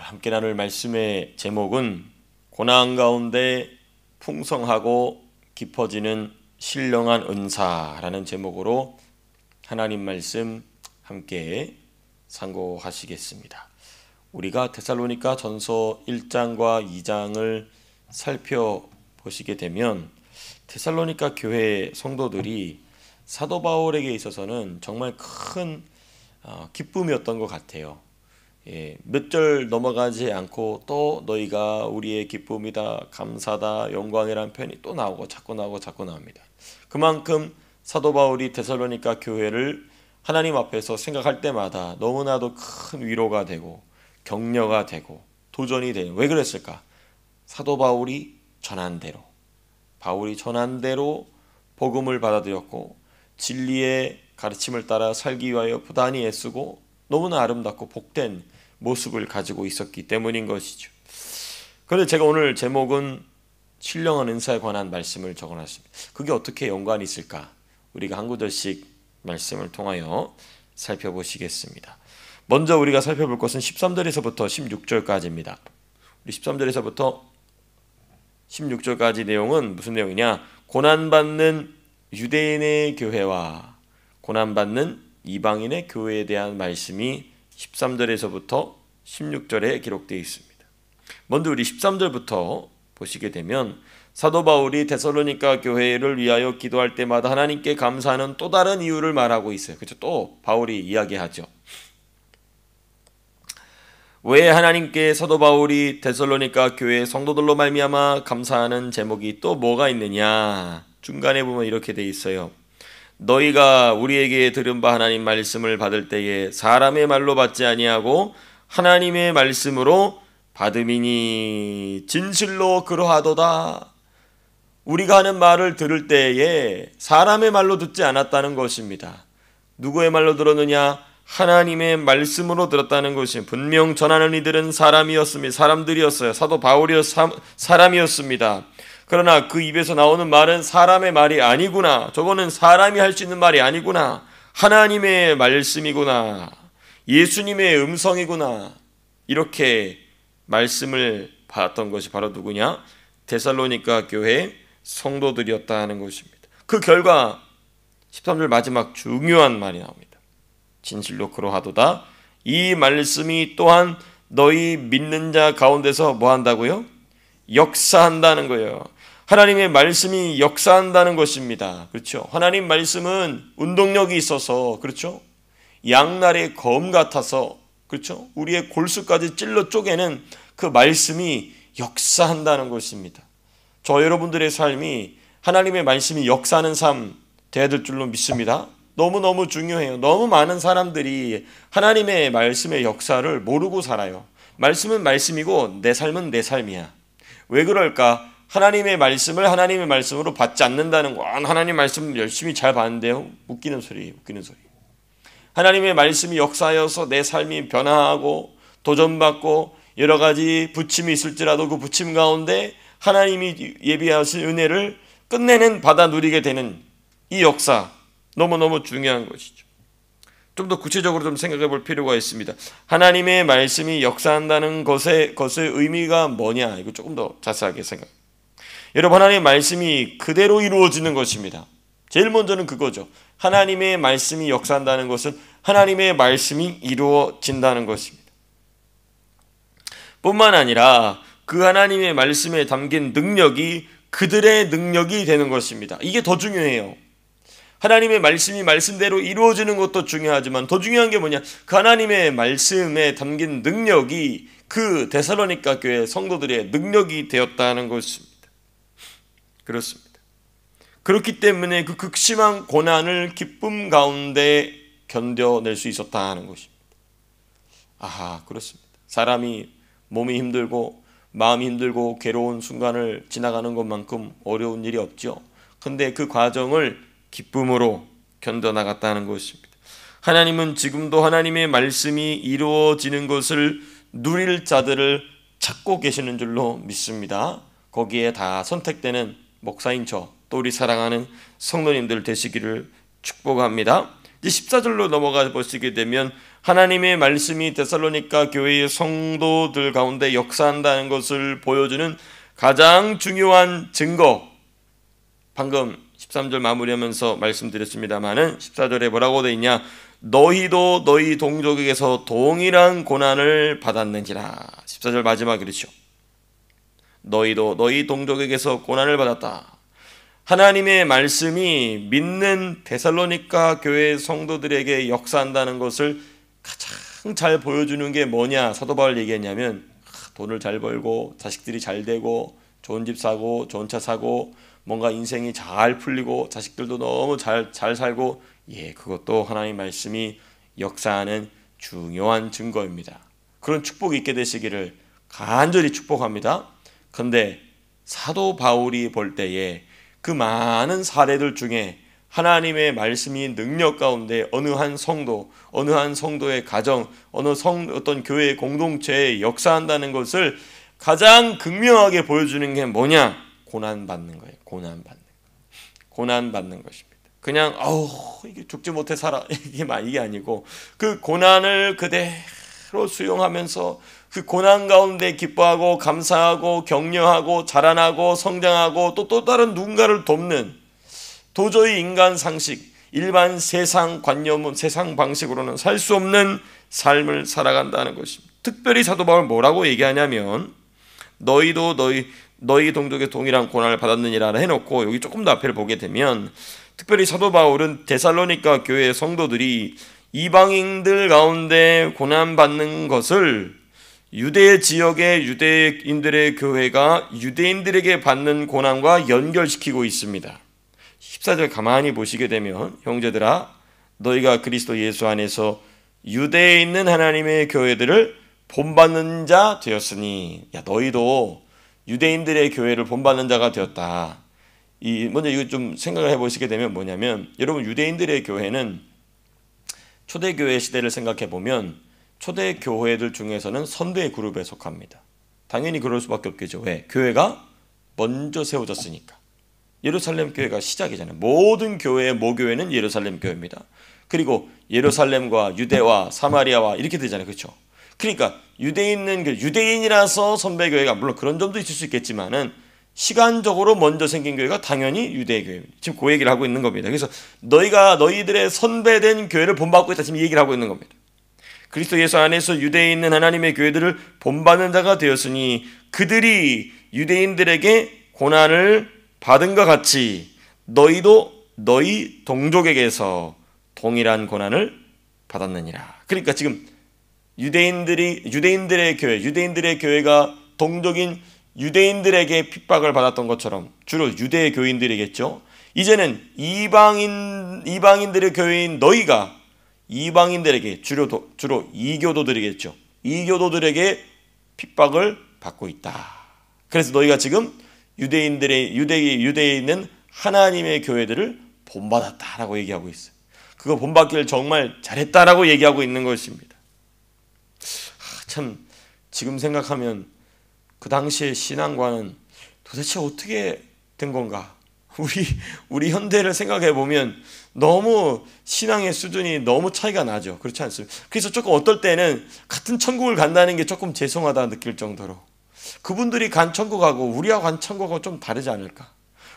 함께 나눌 말씀의 제목은 고난 가운데 풍성하고 깊어지는 신령한 은사라는 제목으로 하나님 말씀 함께 상고하시겠습니다. 우리가 데살로니가 전서 1장과 2장을 살펴보시게 되면 데살로니가 교회 성도들이 사도 바울에게 있어서는 정말 큰 기쁨이었던 것 같아요. 몇 절 넘어가지 않고 또 너희가 우리의 기쁨이다, 감사다, 영광이라는 표현이 또 나오고 자꾸 나옵니다. 그만큼 사도 바울이 데살로니가 교회를 하나님 앞에서 생각할 때마다 너무나도 큰 위로가 되고 격려가 되고 도전이 되는. 왜 그랬을까? 사도 바울이 전한 대로 복음을 받아들였고 진리의 가르침을 따라 살기 위하여 부단히 애쓰고 너무나 아름답고 복된 모습을 가지고 있었기 때문인 것이죠. 그런데 제가 오늘 제목은 신령한 은사에 관한 말씀을 적어놨습니다. 그게 어떻게 연관이 있을까? 우리가 한 구절씩 말씀을 통하여 살펴보시겠습니다. 먼저 우리가 살펴볼 것은 13절에서부터 16절까지입니다. 우리 13절에서부터 16절까지 내용은 무슨 내용이냐? 고난받는 유대인의 교회와 고난받는 이방인의 교회에 대한 말씀이 13절에서부터 16절에 기록되어 있습니다. 먼저 우리 13절부터 보시게 되면 사도 바울이 데살로니가 교회를 위하여 기도할 때마다 하나님께 감사하는 또 다른 이유를 말하고 있어요. 그렇죠? 또 바울이 이야기하죠. 왜 하나님께 사도 바울이 데살로니가 교회 성도들로 말미암아 감사하는 제목이 또 뭐가 있느냐? 중간에 보면 이렇게 돼 있어요. 너희가 우리에게 들은 바 하나님 말씀을 받을 때에 사람의 말로 받지 아니하고 하나님의 말씀으로 받음이니 진실로 그러하도다. 우리가 하는 말을 들을 때에 사람의 말로 듣지 않았다는 것입니다. 누구의 말로 들었느냐? 하나님의 말씀으로 들었다는 것이 분명 전하는 이들은 사람들이었어요. 사도 바울이 사람이었습니다. 그러나 그 입에서 나오는 말은 사람의 말이 아니구나. 저거는 사람이 할 수 있는 말이 아니구나. 하나님의 말씀이구나. 예수님의 음성이구나. 이렇게 말씀을 받았던 것이 바로 누구냐? 데살로니가 교회 성도들이었다는 것입니다. 그 결과 13절 마지막 중요한 말이 나옵니다. 진실로 그러하도다. 이 말씀이 또한 너희 믿는 자 가운데서 뭐 한다고요? 역사한다는 거예요. 하나님의 말씀이 역사한다는 것입니다. 그렇죠? 하나님 말씀은 운동력이 있어서, 그렇죠? 양날의 검 같아서, 그렇죠? 우리의 골수까지 찔러 쪼개는 그 말씀이 역사한다는 것입니다. 저 여러분들의 삶이 하나님의 말씀이 역사하는 삶 돼야 될 줄로 믿습니다. 너무너무 중요해요. 너무 많은 사람들이 하나님의 말씀의 역사를 모르고 살아요. 말씀은 말씀이고 내 삶은 내 삶이야. 왜 그럴까? 하나님의 말씀을 하나님의 말씀으로 받지 않는다는 거. 하나님 말씀 열심히 잘 봤는데요. 웃기는 소리. 하나님의 말씀이 역사하여서 내 삶이 변화하고 도전받고 여러 가지 부침이 있을지라도 그 부침 가운데 하나님이 예비하신 은혜를 끝내는 받아 누리게 되는 이 역사 너무너무 중요한 것이죠. 좀 더 구체적으로 좀 생각해 볼 필요가 있습니다. 하나님의 말씀이 역사한다는 것의 의미가 뭐냐? 이거 조금 더 자세하게 생각. 여러분, 하나님의 말씀이 그대로 이루어지는 것입니다. 제일 먼저는 그거죠. 하나님의 말씀이 역사한다는 것은 하나님의 말씀이 이루어진다는 것입니다. 뿐만 아니라 그 하나님의 말씀에 담긴 능력이 그들의 능력이 되는 것입니다. 이게 더 중요해요. 하나님의 말씀이 말씀대로 이루어지는 것도 중요하지만 더 중요한 게 뭐냐? 그 하나님의 말씀에 담긴 능력이 그 데살로니가 교회 성도들의 능력이 되었다는 것입니다. 그렇습니다. 그렇기 때문에 그 극심한 고난을 기쁨 가운데 견뎌낼 수 있었다는 것입니다. 아하, 그렇습니다. 사람이 몸이 힘들고 마음이 힘들고 괴로운 순간을 지나가는 것만큼 어려운 일이 없죠. 근데 그 과정을 기쁨으로 견뎌나갔다는 것입니다. 하나님은 지금도 하나님의 말씀이 이루어지는 것을 누릴 자들을 찾고 계시는 줄로 믿습니다. 거기에 다 선택되는 목사인 또 우리 사랑하는 성도님들 되시기를 축복합니다. 이제 14절로 넘어가 보시게 되면 하나님의 말씀이 데살로니가 교회의 성도들 가운데 역사한다는 것을 보여주는 가장 중요한 증거, 방금 13절 마무리하면서 말씀드렸습니다마는 14절에 뭐라고 되어 있냐? 너희도 너희 동족에게서 동일한 고난을 받았는지라. 14절 마지막 그렇죠. 너희도 너희 동족에게서 고난을 받았다. 하나님의 말씀이 믿는 데살로니가 교회 성도들에게 역사한다는 것을 가장 잘 보여주는 게 뭐냐? 사도 바울 얘기했냐면 돈을 잘 벌고 자식들이 잘 되고 좋은 집 사고 좋은 차 사고 뭔가 인생이 잘 풀리고 자식들도 너무 잘 살고, 그것도 하나님의 말씀이 역사하는 중요한 증거입니다. 그런 축복이 있게 되시기를 간절히 축복합니다. 그런데 사도 바울이 볼 때에 그 많은 사례들 중에 하나님의 말씀이 능력 가운데 어느 한 성도, 어느 한 성도의 가정, 어떤 교회의 공동체에 역사한다는 것을 가장 극명하게 보여주는 게 뭐냐? 고난받는 거예요. 고난받는 것입니다. 그냥 이게 죽지 못해 살아 이게 아니고 그 고난을 그대로 수용하면서 그 고난 가운데 기뻐하고 감사하고 격려하고 자라나고 성장하고 또 다른 누군가를 돕는, 도저히 인간 상식, 일반 세상 관념은 세상 방식으로는 살 수 없는 삶을 살아간다는 것입니다. 특별히 사도 바울 뭐라고 얘기하냐면 너희도 너희 동족의 동일한 고난을 받았느니라 해놓고 여기 조금 더 앞을 보게 되면 특별히 사도 바울은 데살로니가 교회의 성도들이 이방인들 가운데 고난받는 것을 유대 지역의 유대인들의 교회가 유대인들에게 받는 고난과 연결시키고 있습니다. 14절 가만히 보시게 되면 형제들아 너희가 그리스도 예수 안에서 유대에 있는 하나님의 교회들을 본받는 자 되었으니, 너희도 유대인들의 교회를 본받는 자가 되었다. 먼저 이거 좀 생각을 해보시게 되면 뭐냐면, 여러분 유대인들의 교회는 초대교회 시대를 생각해 보면 초대교회들 중에서는 선대 그룹에 속합니다. 당연히 그럴 수밖에 없겠죠. 왜? 교회가 먼저 세워졌으니까. 예루살렘 교회가 시작이잖아요. 모든 교회의 모교회는 예루살렘 교회입니다. 그리고 예루살렘과 유대와 사마리아와 이렇게 되잖아요. 그렇죠? 그러니까 유대인이라서 선배교회가, 물론 그런 점도 있을 수 있겠지만은 시간적으로 먼저 생긴 교회가 당연히 유대교회입니다. 지금 그 얘기를 하고 있는 겁니다. 그래서 너희들의 선배된 교회를 본받고 있다, 지금 이 얘기를 하고 있는 겁니다. 그리스도 예수 안에서 유대에 있는 하나님의 교회들을 본받는 자가 되었으니 그들이 유대인들에게 고난을 받은 것 같이 너희도 너희 동족에게서 동일한 고난을 받았느니라. 그러니까 지금 유대인들의 교회가 동족인 유대인들에게 핍박을 받았던 것처럼 주로 유대 교인들이겠죠. 이제는 이방인들의 교회인 너희가 이방인들에게 주로 이교도들이겠죠. 이교도들에게 핍박을 받고 있다. 그래서 너희가 지금 유대에 있는 하나님의 교회들을 본받았다라고 얘기하고 있어요. 그거 본받기를 정말 잘했다라고 얘기하고 있는 것입니다. 참 지금 생각하면 그 당시의 신앙과는 도대체 어떻게 된 건가? 우리 현대를 생각해 보면 너무 신앙의 수준이 너무 차이가 나죠. 그렇지 않습니까? 그래서 조금 어떨 때는 같은 천국을 간다는 게 조금 죄송하다 느낄 정도로, 그분들이 간 천국하고 우리가 간 천국하고 좀 다르지 않을까?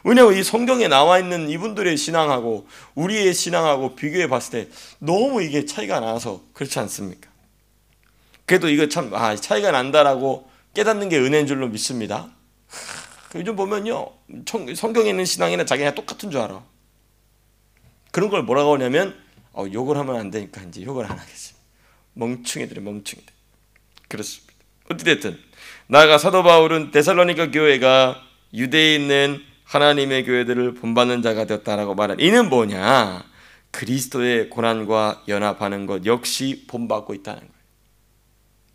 왜냐하면 이 성경에 나와 있는 이분들의 신앙하고 우리의 신앙하고 비교해 봤을 때 너무 이게 차이가 나서 그렇지 않습니까? 그래도 이거 참 차이가 난다라고 깨닫는 게 은혜인 줄로 믿습니다. 요즘 보면요, 성경에 있는 신앙이나 자기랑 똑같은 줄 알아. 그런 걸 뭐라고 하냐면 욕을 하면 안 되니까 이제 욕을 안 하겠습니다. 멍충이들. 그렇습니다. 어찌됐든 나아가 사도 바울은 데살로니가 교회가 유대에 있는 하나님의 교회들을 본받는 자가 되었다라고 말한 이는 뭐냐? 그리스도의 고난과 연합하는 것 역시 본받고 있다는 거예요.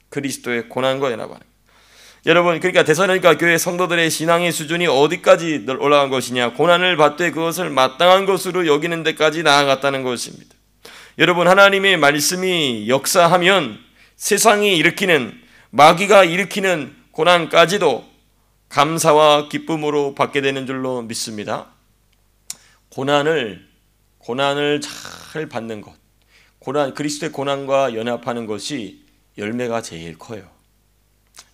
그리스도의 고난과 연합하는 것. 여러분, 그러니까 데살로니가 교회 성도들의 신앙의 수준이 어디까지 올라간 것이냐? 고난을 받되 그것을 마땅한 것으로 여기는 데까지 나아갔다는 것입니다. 여러분, 하나님의 말씀이 역사하면 세상이 일으키는, 마귀가 일으키는 고난까지도 감사와 기쁨으로 받게 되는 줄로 믿습니다. 고난을 잘 받는 것, 그리스도의 고난과 연합하는 것이 열매가 제일 커요.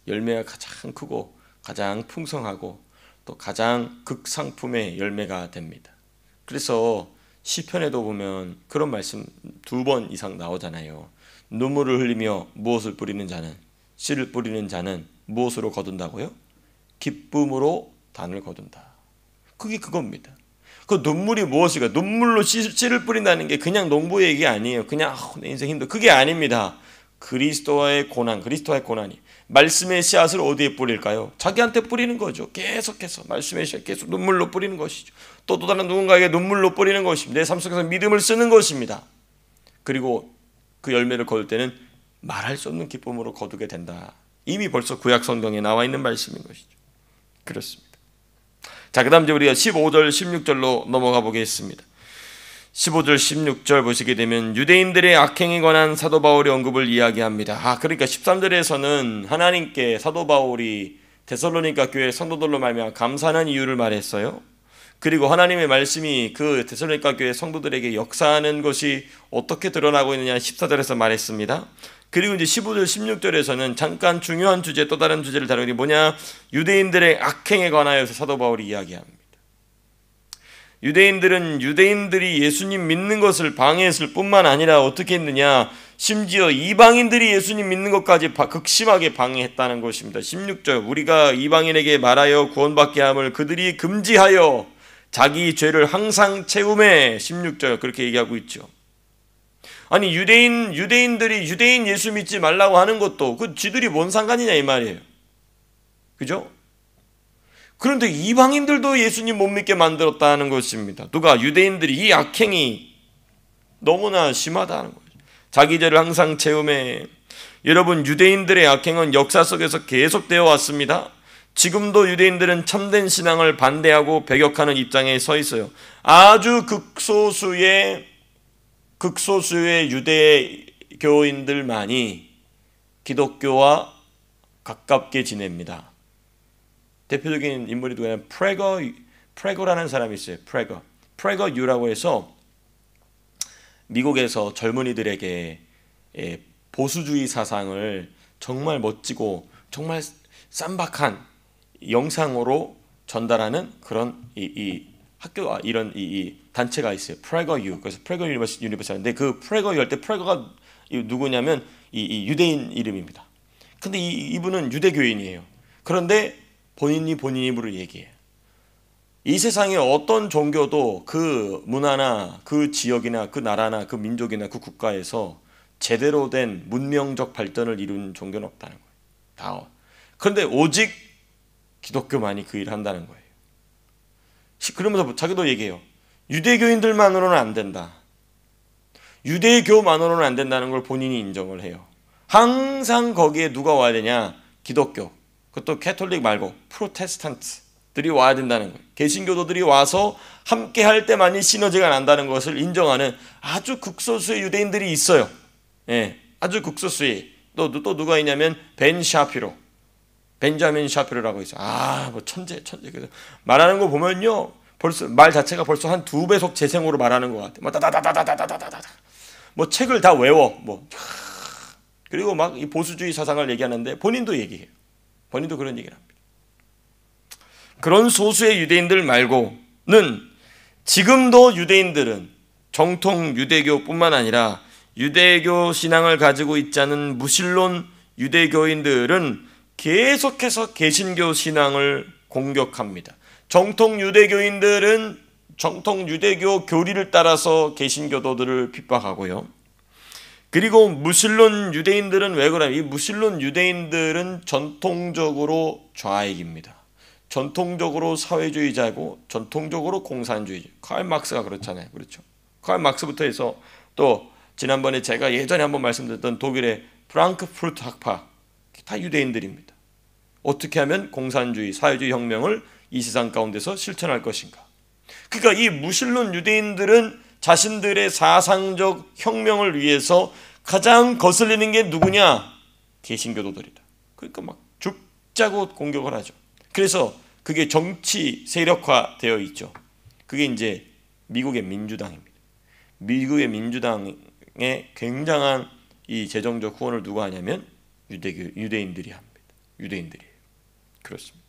열매가 가장 크고 가장 풍성하고 또 가장 극상품의 열매가 됩니다. 그래서 시편에도 보면 그런 말씀 2번 이상 나오잖아요. 눈물을 흘리며 무엇을 뿌리는 자는, 씨를 뿌리는 자는 무엇으로 거둔다고요? 기쁨으로 단을 거둔다. 그게 그겁니다. 그 눈물이 무엇일까? 눈물로 씨를 뿌린다는 게 그냥 농부 얘기 아니에요. 그냥 내 인생 힘들어. 그게 아닙니다. 그리스도와의 고난이 말씀의 씨앗을 어디에 뿌릴까요? 자기한테 뿌리는 거죠. 계속해서 말씀의 씨앗 계속 눈물로 뿌리는 것이죠. 또 다른 누군가에게 눈물로 뿌리는 것입니다. 내 삶 속에서 믿음을 쓰는 것입니다. 그리고 그 열매를 거둘 때는 말할 수 없는 기쁨으로 거두게 된다. 이미 벌써 구약 성경에 나와 있는 말씀인 것이죠. 그렇습니다. 자, 그 다음 이제 우리가 15절 16절로 넘어가 보겠습니다. 15절 16절 보시게 되면 유대인들의 악행에 관한 사도 바울의 언급을 이야기합니다. 그러니까 13절에서는 하나님께 사도 바울이 데살로니가 교회 성도들로 말미암아 감사하는 이유를 말했어요. 그리고 하나님의 말씀이 그 데살로니가 교회 성도들에게 역사하는 것이 어떻게 드러나고 있느냐 14절에서 말했습니다. 그리고 이제 15절 16절에서는 잠깐 중요한 주제, 또 다른 주제를 다루니 뭐냐, 유대인들의 악행에 관하여서 사도 바울이 이야기합니다. 유대인들이 예수님 믿는 것을 방해했을 뿐만 아니라 어떻게 했느냐, 심지어 이방인들이 예수님 믿는 것까지 극심하게 방해했다는 것입니다. 16절, 우리가 이방인에게 말하여 구원받게 함을 그들이 금지하여 자기 죄를 항상 채우매. 16절 그렇게 얘기하고 있죠. 아니 유대인들이 유대인 예수 믿지 말라고 하는 것도 그 쥐들이 뭔 상관이냐 이 말이에요. 그죠? 그런데 이방인들도 예수님 못 믿게 만들었다는 것입니다. 누가? 유대인들이. 이 악행이 너무나 심하다는 거죠. 자기 죄를 항상 채우매. 여러분, 유대인들의 악행은 역사 속에서 계속되어 왔습니다. 지금도 유대인들은 참된 신앙을 반대하고 배격하는 입장에 서 있어요. 아주 극소수의 유대교인들만이 기독교와 가깝게 지냅니다. 대표적인 인물이 누구냐면 프레거라는 사람이 있어요. 프레거 유라고 해서 미국에서 젊은이들에게 보수주의 사상을 정말 멋지고 정말 쌈박한 영상으로 전달하는 그런 이 학교가 이런 이 단체가 있어요. 프레거 유. 그래서 프레거 유니버시티인데 그 프레거 유 할 때 프레거가 누구냐면 이 유대인 이름입니다. 근데 이분은 유대교인이에요. 그런데 본인 입으로 얘기해요. 이 세상에 어떤 종교도 그 문화나 그 지역이나 그 나라나 그 민족이나 그 국가에서 제대로 된 문명적 발전을 이룬 종교는 없다는 거예요. 그런데 오직 기독교만이 그 일을 한다는 거예요. 그러면서 자기도 얘기해요. 유대교인들만으로는 안 된다. 유대교만으로는 안 된다는 걸 본인이 인정을 해요. 항상 거기에 누가 와야 되냐? 기독교. 그것도 캐톨릭 말고 프로테스탄트들이 와야 된다는 거예요. 개신교도들이 와서 함께 할 때만이 시너지가 난다는 것을 인정하는 아주 극소수의 유대인들이 있어요. 아주 극소수의. 또 누가 있냐면 벤자민 샤피로라고 있어요. 뭐 천재. 그래서 말하는 거 보면요, 벌써 말 자체가 벌써 한 2배속 재생으로 말하는 것 같아. 뭐 다다다다다다다다다. 뭐 책을 다 외워. 뭐 그리고 막 이 보수주의 사상을 얘기하는데 본인도 얘기해요. 본인도 그런 얘기를 합니다. 그런 소수의 유대인들 말고는 지금도 유대인들은 정통 유대교뿐만 아니라 유대교 신앙을 가지고 있지 않은 무신론 유대교인들은 계속해서 개신교 신앙을 공격합니다. 정통 유대교인들은 정통 유대교 교리를 따라서 개신교도들을 핍박하고요. 그리고 무신론 유대인들은 왜 그러냐? 이 무신론 유대인들은 전통적으로 좌익입니다. 전통적으로 사회주의자고 전통적으로 공산주의자. 칼 막스가 그렇잖아요. 그렇죠? 칼 막스부터 해서 또 지난번에 제가 예전에 한번 말씀드렸던 독일의 프랑크푸르트 학파 다 유대인들입니다. 어떻게 하면 공산주의, 사회주의 혁명을 이 세상 가운데서 실천할 것인가? 그러니까 이 무신론 유대인들은 자신들의 사상적 혁명을 위해서 가장 거슬리는 게 누구냐? 개신교도들이다. 그러니까 막 죽자고 공격을 하죠. 그래서 그게 정치 세력화되어 있죠. 그게 이제 미국의 민주당입니다. 미국의 민주당이 굉장한 이 재정적 후원을 누가 하냐면 유대인들이 합니다. 유대인들이에요. 그렇습니다.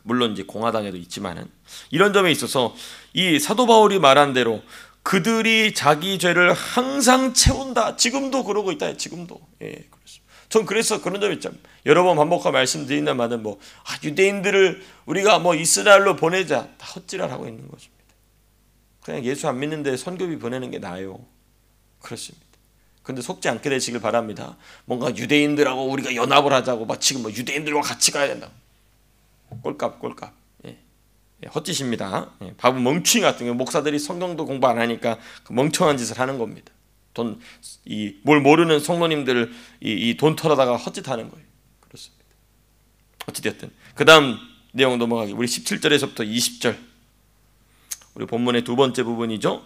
물론 이제 공화당에도 있지만은 이런 점에 있어서 이 사도 바울이 말한 대로 그들이 자기 죄를 항상 채운다. 지금도 그러고 있다. 지금도. 예, 그렇습니다. 전 그래서 그런 점이 있죠. 여러 번 반복하고 말씀드린다마는 유대인들을 우리가 이스라엘로 보내자, 다 헛질을 하고 있는 것입니다. 그냥 예수 안 믿는데 선교비 보내는 게 나아요. 그렇습니다. 근데 속지 않게 되시길 바랍니다. 뭔가 유대인들하고 우리가 연합을 하자고 지금 유대인들과 같이 가야 된다. 꼴값. 예. 헛짓입니다. 예. 바보 멍충이 같은 거 목사들이 성경도 공부 안 하니까 그 멍청한 짓을 하는 겁니다. 뭘 모르는 성도님들을 이 돈 털어다가 헛짓하는 거예요. 그렇습니다. 어찌되었든 그 다음 내용 넘어가기. 우리 17절에서부터 20절 우리 본문의 두 번째 부분이죠.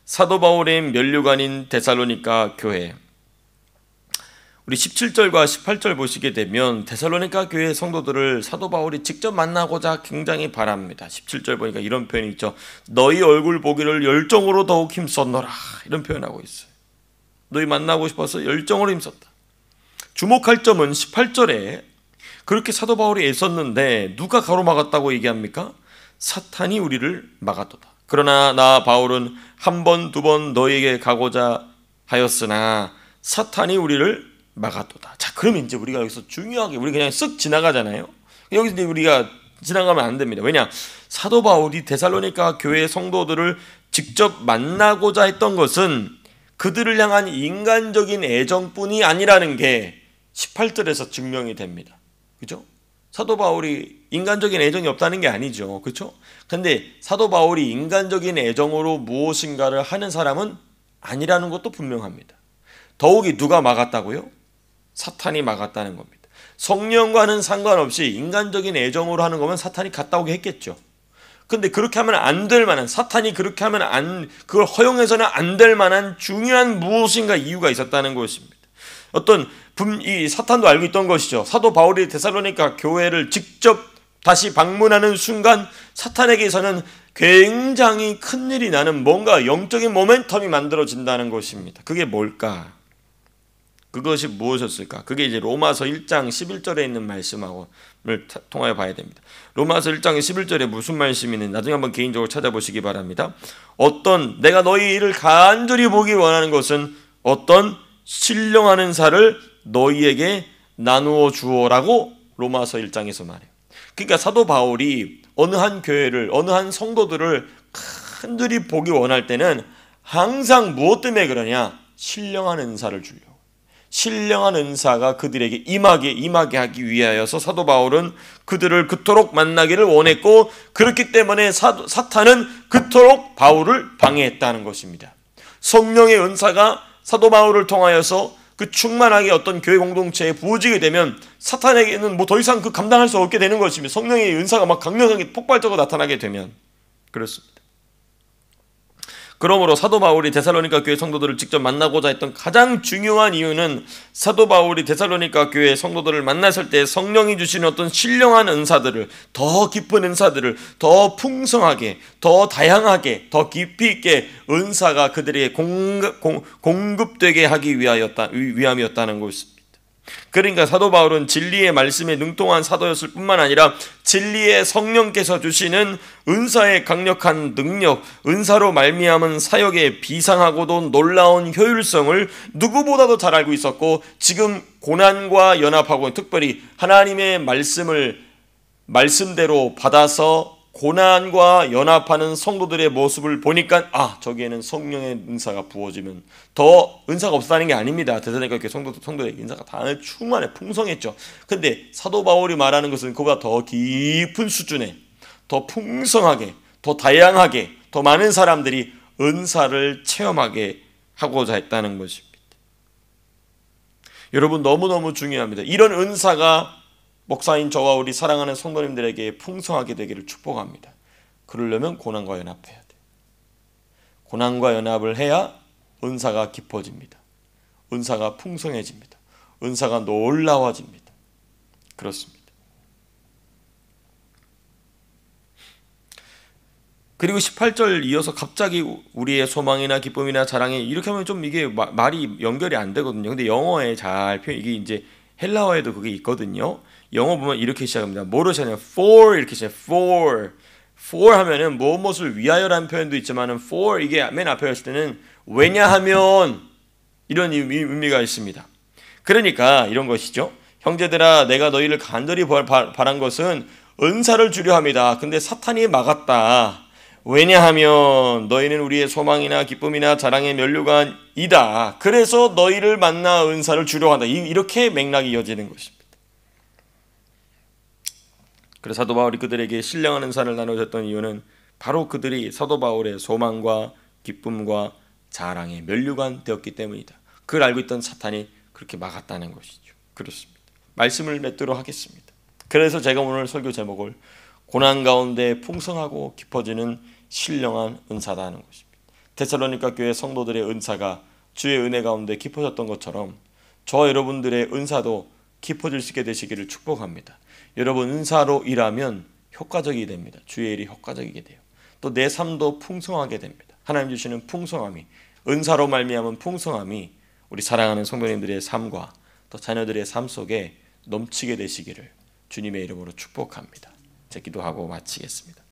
사도 바울의 면류관인 데살로니가 교회. 우리 17절과 18절 보시게 되면 데살로니가 교회 성도들을 사도 바울이 직접 만나고자 굉장히 바랍니다. 17절 보니까 이런 표현이 있죠. 너희 얼굴 보기를 열정으로 더욱 힘썼노라. 이런 표현하고 있어요. 너희 만나고 싶어서 열정으로 힘썼다. 주목할 점은 18절에 그렇게 사도 바울이 애썼는데 누가 가로막았다고 얘기합니까? 사탄이 우리를 막았도다. 그러나 나 바울은 한 번, 두 번 너에게 가고자 하였으나 사탄이 우리를 막았도다. 자, 그러면 이제 우리가 여기서 중요하게 우리 그냥 쓱 지나가잖아요. 여기서 이제 우리가 지나가면 안 됩니다. 왜냐? 사도 바울이 데살로니가 교회 성도들을 직접 만나고자 했던 것은 그들을 향한 인간적인 애정뿐이 아니라는 게 18절에서 증명이 됩니다. 그죠? 사도 바울이 인간적인 애정이 없다는 게 아니죠. 그렇죠? 근데 사도 바울이 인간적인 애정으로 무엇인가를 하는 사람은 아니라는 것도 분명합니다. 더욱이 누가 막았다고요? 사탄이 막았다는 겁니다. 성령과는 상관없이 인간적인 애정으로 하는 거면 사탄이 갔다 오게 했겠죠. 근데 그렇게 하면 안 될 만한, 사탄이 그렇게 하면 그걸 허용해서는 안 될 만한 중요한 무엇인가 이유가 있었다는 것입니다. 이 사탄도 알고 있던 것이죠. 사도 바울이 데살로니가 교회를 직접 다시 방문하는 순간 사탄에게서는 굉장히 큰일이 나는 뭔가 영적인 모멘텀이 만들어진다는 것입니다. 그게 뭘까? 그것이 무엇이었을까? 그게 이제 로마서 1장 11절에 있는 말씀하고를 통하여 봐야 됩니다. 로마서 1장 11절에 무슨 말씀이 있는지 나중에 한번 개인적으로 찾아보시기 바랍니다. 내가 너희 일을 간절히 보기 원하는 것은 어떤 신령한 사를 너희에게 나누어 주어라고 로마서 1장에서 말해요. 그러니까 사도 바울이 어느 한 교회를, 어느 한 성도들을 간절히 보기 원할 때는 항상 무엇 때문에 그러냐? 신령한 은사를 주려고. 신령한 은사가 그들에게 임하게 하기 위하여서 사도 바울은 그들을 그토록 만나기를 원했고, 그렇기 때문에 사탄은 그토록 바울을 방해했다는 것입니다. 성령의 은사가 사도 바울을 통하여서 그 충만하게 어떤 교회 공동체에 부어지게 되면 사탄에게는 더 이상 감당할 수 없게 되는 것입니다. 성령의 은사가 강력하게 폭발적으로 나타나게 되면 그렇습니다. 그러므로 사도 바울이 데살로니가 교회 성도들을 직접 만나고자 했던 가장 중요한 이유는 사도 바울이 데살로니가 교회 성도들을 만났을 때 성령이 주시는 어떤 신령한 은사들을, 더 깊은 은사들을 더 풍성하게, 더 다양하게, 더 깊이 있게 은사가 그들에게 공급되게 하기 위함이었다는 것입니다. 그러니까 사도 바울은 진리의 말씀에 능통한 사도였을 뿐만 아니라 진리의 성령께서 주시는 은사의 강력한 능력, 은사로 말미암은 사역의 비상하고도 놀라운 효율성을 누구보다도 잘 알고 있었고, 지금 고난과 연합하고 특별히 하나님의 말씀대로 받아서 고난과 연합하는 성도들의 모습을 보니까 저기에는 성령의 은사가 부어지면 더 은사가 없다는 게 아닙니다. 데살로니가 교회 성도들의 은사가 다 충만해 풍성했죠. 근데 사도 바울이 말하는 것은 그보다 더 깊은 수준에, 더 풍성하게, 더 다양하게, 더 많은 사람들이 은사를 체험하게 하고자 했다는 것입니다. 여러분, 너무너무 중요합니다. 이런 은사가 목사인 저와 우리 사랑하는 성도님들에게 풍성하게 되기를 축복합니다. 그러려면 고난과 연합해야 돼요. 고난과 연합을 해야 은사가 깊어집니다. 은사가 풍성해집니다. 은사가 놀라워집니다. 그렇습니다. 그리고 18절 이어서 갑자기 우리의 소망이나 기쁨이나 자랑이 이렇게 하면 좀 이게 말이 연결이 안 되거든요. 근데 영어에 잘 표현, 이게 이제 헬라어에도 그게 있거든요. 영어 보면 이렇게 시작합니다. 뭐로 시작하냐? for 이렇게 시작. for 하면은 무엇을 위하여라는 표현도 있지만은 for 이게 맨 앞에 했을 때는 왜냐하면 이런 의미가 있습니다. 그러니까 이런 것이죠. 형제들아, 내가 너희를 간절히 바란 것은 은사를 주려 합니다. 근데 사탄이 막았다. 왜냐하면 너희는 우리의 소망이나 기쁨이나 자랑의 면류관이다. 그래서 너희를 만나 은사를 주려 한다. 이렇게 맥락이 이어지는 것입니다. 그래서 사도 바울이 그들에게 신령한 은사를 나눠줬던 이유는 바로 그들이 사도 바울의 소망과 기쁨과 자랑의 면류관 되었기 때문이다. 그걸 알고 있던 사탄이 그렇게 막았다는 것이죠. 그렇습니다. 말씀을 맺도록 하겠습니다. 그래서 제가 오늘 설교 제목을 고난 가운데 풍성하고 깊어지는 신령한 은사다 하는 것입니다. 데살로니가 교회 성도들의 은사가 주의 은혜 가운데 깊어졌던 것처럼 저와 여러분들의 은사도 깊어질 수 있게 되시기를 축복합니다. 여러분, 은사로 일하면 효과적이 됩니다. 주의 일이 효과적이게 돼요. 또 내 삶도 풍성하게 됩니다. 하나님 주시는 풍성함이, 은사로 말미암은 풍성함이 우리 사랑하는 성도님들의 삶과 또 자녀들의 삶 속에 넘치게 되시기를 주님의 이름으로 축복합니다. 제 기도하고 마치겠습니다.